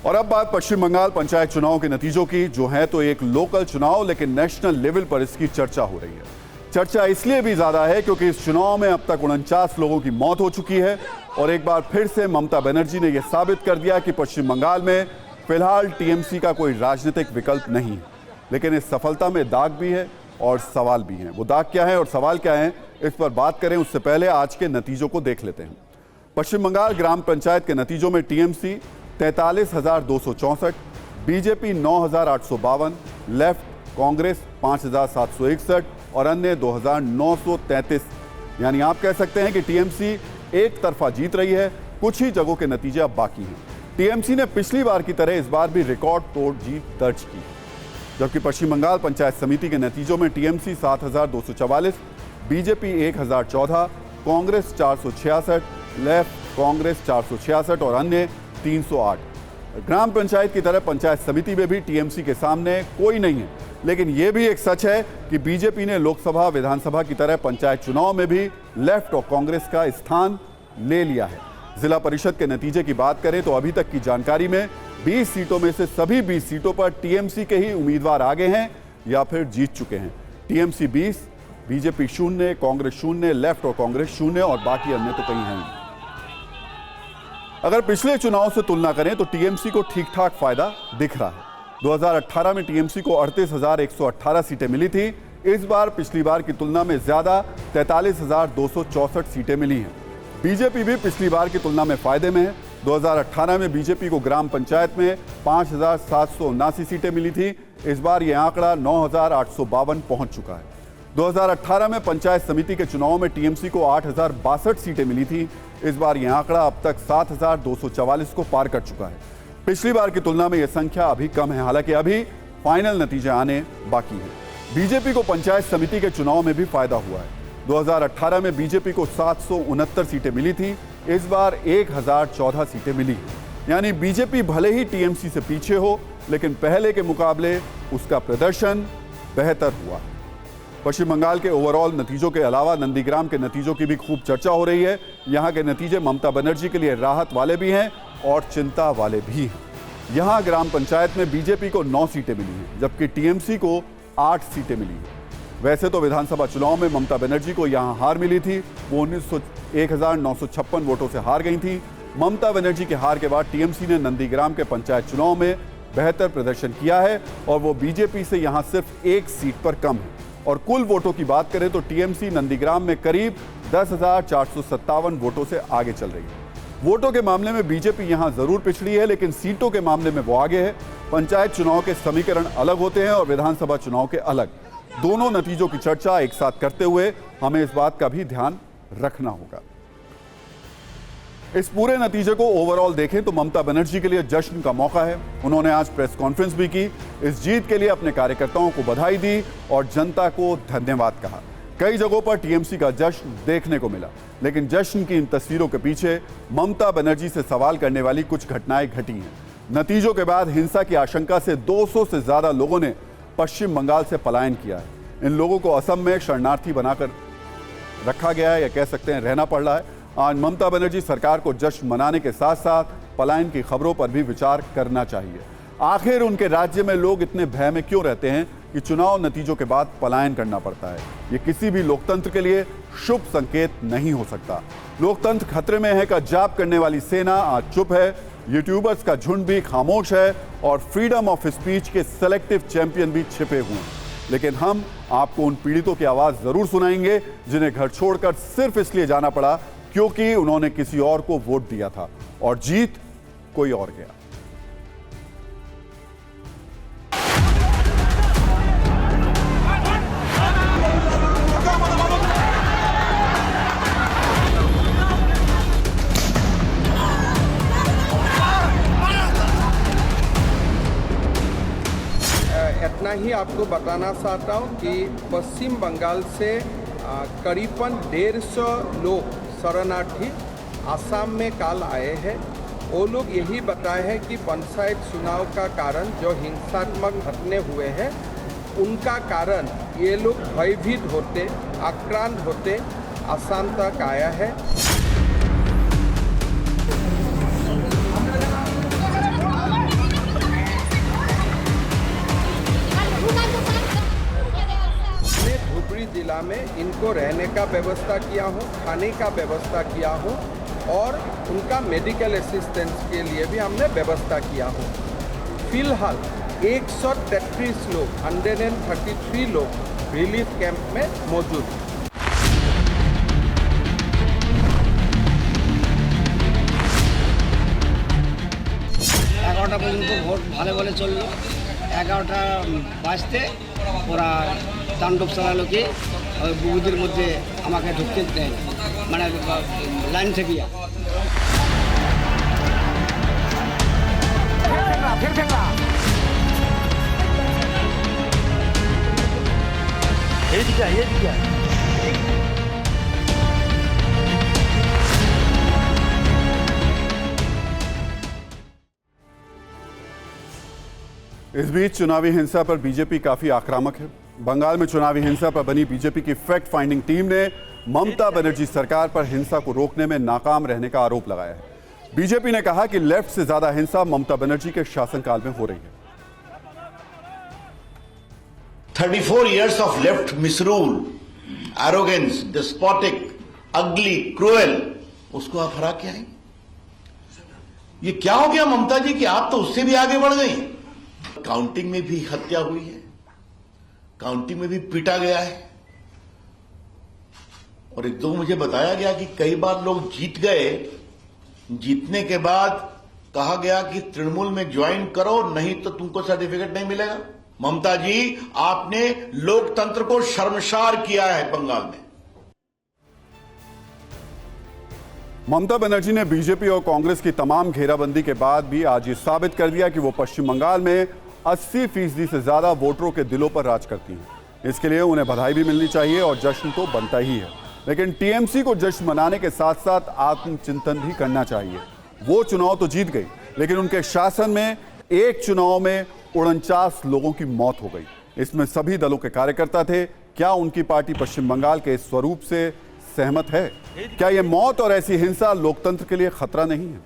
और अब बात पश्चिम बंगाल पंचायत चुनाव के नतीजों की, जो है तो एक लोकल चुनाव, लेकिन नेशनल लेवल पर इसकी चर्चा हो रही है। चर्चा इसलिए भी ज्यादा है क्योंकि इस चुनाव में अब तक 49 लोगों की मौत हो चुकी है और एक बार फिर से ममता बनर्जी ने यह साबित कर दिया कि पश्चिम बंगाल में फिलहाल टीएमसी का कोई राजनीतिक विकल्प नहीं है। लेकिन इस सफलता में दाग भी है और सवाल भी हैं। वो दाग क्या है और सवाल क्या है, इस पर बात करें उससे पहले आज के नतीजों को देख लेते हैं। पश्चिम बंगाल ग्राम पंचायत के नतीजों में टीएमसी 43,264, बीजेपी 9,852, लेफ्ट कांग्रेस 5,761 और अन्य 2,933। यानी आप कह सकते हैं कि टीएमसी एक तरफा जीत रही है। कुछ ही जगहों के नतीजे अब बाकी हैं। टीएमसी ने पिछली बार की तरह इस बार भी रिकॉर्ड तोड़ जीत दर्ज की, जबकि पश्चिम बंगाल पंचायत समिति के नतीजों में TMC 7,244, BJP 1,014, Congress 466, left Congress 466 और अन्य 308। ग्राम पंचायत की तरह पंचायत समिति में भी टीएमसी के सामने कोई नहीं है। लेकिन यह भी एक सच है कि बीजेपी ने लोकसभा विधानसभा की तरह पंचायत चुनाव में भी लेफ्ट और कांग्रेस का स्थान ले लिया है। जिला परिषद के नतीजे की बात करें तो अभी तक की जानकारी में 20 सीटों में से सभी 20 सीटों पर टीएमसी के ही उम्मीदवार आगे हैं या फिर जीत चुके हैं। टीएमसी 20, बीजेपी 0, कांग्रेस 0, लेफ्ट और कांग्रेस 0 और बाकी अन्य तो कहीं हैं। अगर पिछले चुनाव से तुलना करें तो टीएमसी को ठीक ठाक फायदा दिख रहा है। 2018 में टीएमसी को 38,118 सीटें मिली थी। इस बार पिछली बार की तुलना में ज्यादा 43,264 सीटें मिली हैं। बीजेपी भी पिछली बार की तुलना में फायदे में है। 2018 में बीजेपी को ग्राम पंचायत में 5,779 सीटें मिली थी। इस बार यह आंकड़ा 9,852 पहुंच चुका है। 2018 में पंचायत समिति के चुनाव में टीएमसी को 8,062 सीटें मिली थी। इस बार यह आंकड़ा अब तक 7,244 को पार कर चुका है। पिछली बार की तुलना में यह संख्या अभी कम है, हालांकि अभी फाइनल नतीजे आने बाकी हैं। बीजेपी को पंचायत समिति के चुनाव में भी फायदा हुआ है। 2018 में बीजेपी को 769 सीटें मिली थी। इस बार 1,014 सीटें मिली। यानी बीजेपी भले ही टीएमसी से पीछे हो, लेकिन पहले के मुकाबले उसका प्रदर्शन बेहतर हुआ। पश्चिम बंगाल के ओवरऑल नतीजों के अलावा नंदीग्राम के नतीजों की भी खूब चर्चा हो रही है। यहाँ के नतीजे ममता बनर्जी के लिए राहत वाले भी हैं और चिंता वाले भी हैं। यहाँ ग्राम पंचायत में बीजेपी को 9 सीटें मिली हैं, जबकि टीएमसी को 8 सीटें मिली हैं। वैसे तो विधानसभा चुनाव में ममता बनर्जी को यहाँ हार मिली थी। वो 1,956 वोटों से हार गई थी। ममता बनर्जी के हार के बाद टीएमसी ने नंदीग्राम के पंचायत चुनाव में बेहतर प्रदर्शन किया है और वो बीजेपी से यहाँ सिर्फ 1 सीट पर कम है। और कुल वोटों की बात करें तो टीएमसी नंदीग्राम में करीब 10,457 वोटों से आगे चल रही है। वोटों के मामले में बीजेपी यहां जरूर पिछड़ी है, लेकिन सीटों के मामले में वो आगे है। पंचायत चुनाव के समीकरण अलग होते हैं और विधानसभा चुनाव के अलग। दोनों नतीजों की चर्चा एक साथ करते हुए हमें इस बात का भी ध्यान रखना होगा। इस पूरे नतीजे को ओवरऑल देखें तो ममता बनर्जी के लिए जश्न का मौका है। उन्होंने आज प्रेस कॉन्फ्रेंस भी की। इस जीत के लिए अपने कार्यकर्ताओं को बधाई दी और जनता को धन्यवाद कहा। कई जगहों पर टीएमसी का जश्न देखने को मिला, लेकिन जश्न की इन तस्वीरों के पीछे ममता बनर्जी से सवाल करने वाली कुछ घटनाएं घटी हैं। नतीजों के बाद हिंसा की आशंका से 200 से ज्यादा लोगों ने पश्चिम बंगाल से पलायन किया है। इन लोगों को असम में शरणार्थी बनाकर रखा गया है, या कह सकते हैं रहना पड़ रहा है। आज ममता बनर्जी सरकार को जश्न मनाने के साथ साथ पलायन की खबरों पर भी विचार करना चाहिए। आखिर उनके राज्य में लोग इतने भय में क्यों रहते हैं कि चुनाव नतीजों के बाद पलायन करना पड़ता है? ये किसी भी लोकतंत्र के लिए शुभ संकेत नहीं हो सकता। लोकतंत्र खतरे में है का जाप करने वाली सेना आज चुप है। यूट्यूबर्स का झुंड भी खामोश है और फ्रीडम ऑफ स्पीच के सेलेक्टिव चैंपियन भी छिपे हुए हैं। लेकिन हम आपको उन पीड़ितों की आवाज जरूर सुनाएंगे जिन्हें घर छोड़कर सिर्फ इसलिए जाना पड़ा क्योंकि उन्होंने किसी और को वोट दिया था और जीत कोई और गया। इतना ही आपको बताना चाहता हूँ कि पश्चिम बंगाल से करीबन 150 लोग शरणार्थी आसाम में कल आए हैं। वो लोग यही बताए हैं कि पंचायत चुनाव का कारण जो हिंसात्मक घटने हुए हैं उनका कारण ये लोग भयभीत होते, आक्रांत होते आसाम तक आया है। में इनको रहने का व्यवस्था किया हूँ, खाने का व्यवस्था किया हूँ और उनका मेडिकल असिस्टेंस के लिए भी हमने व्यवस्था किया हूँ। फिलहाल 133 लोग 133 लोग रिलीफ कैंप में मौजूद हैं। एगारोटा पर्यন্ত ভোট ভালো ভালো চললো। 11টা বাজতে ওরা তাণ্ডব চালালো কি ওই বুগুদের মধ্যে আমাকে ঢুকতে দেয় মানে লাইন থেকে इस बीच चुनावी हिंसा पर बीजेपी काफी आक्रामक है। बंगाल में चुनावी हिंसा पर बनी बीजेपी की फैक्ट फाइंडिंग टीम ने ममता बनर्जी सरकार पर हिंसा को रोकने में नाकाम रहने का आरोप लगाया है। बीजेपी ने कहा कि लेफ्ट से ज्यादा हिंसा ममता बनर्जी के शासनकाल में हो रही है। 34 years of left misrule, arrogance, despotic, ugly, cruel, उसको आप हरा के आए। ये क्या हो गया ममता जी कि आप तो उससे भी आगे बढ़ गई। काउंटिंग में भी हत्या हुई है, काउंटिंग में भी पीटा गया है और एक दो मुझे बताया गया कि कई बार लोग जीत गए, जीतने के बाद कहा गया कि तृणमूल में ज्वाइन करो नहीं तो तुमको सर्टिफिकेट नहीं मिलेगा। ममता जी आपने लोकतंत्र को शर्मसार किया है बंगाल में। ममता बनर्जी ने बीजेपी और कांग्रेस की तमाम घेराबंदी के बाद भी आज ये साबित कर दिया कि वो पश्चिम बंगाल में 80% से ज्यादा वोटरों के दिलों पर राज करती हैं। इसके लिए उन्हें बधाई भी मिलनी चाहिए और जश्न तो बनता ही है, लेकिन टीएमसी को जश्न मनाने के साथ साथ आत्मचिंतन भी करना चाहिए। वो चुनाव तो जीत गई, लेकिन उनके शासन में एक चुनाव में 49 लोगों की मौत हो गई। इसमें सभी दलों के कार्यकर्ता थे। क्या उनकी पार्टी पश्चिम बंगाल के इस स्वरूप से सहमत है? क्या यह मौत और ऐसी हिंसा लोकतंत्र के लिए खतरा नहीं है?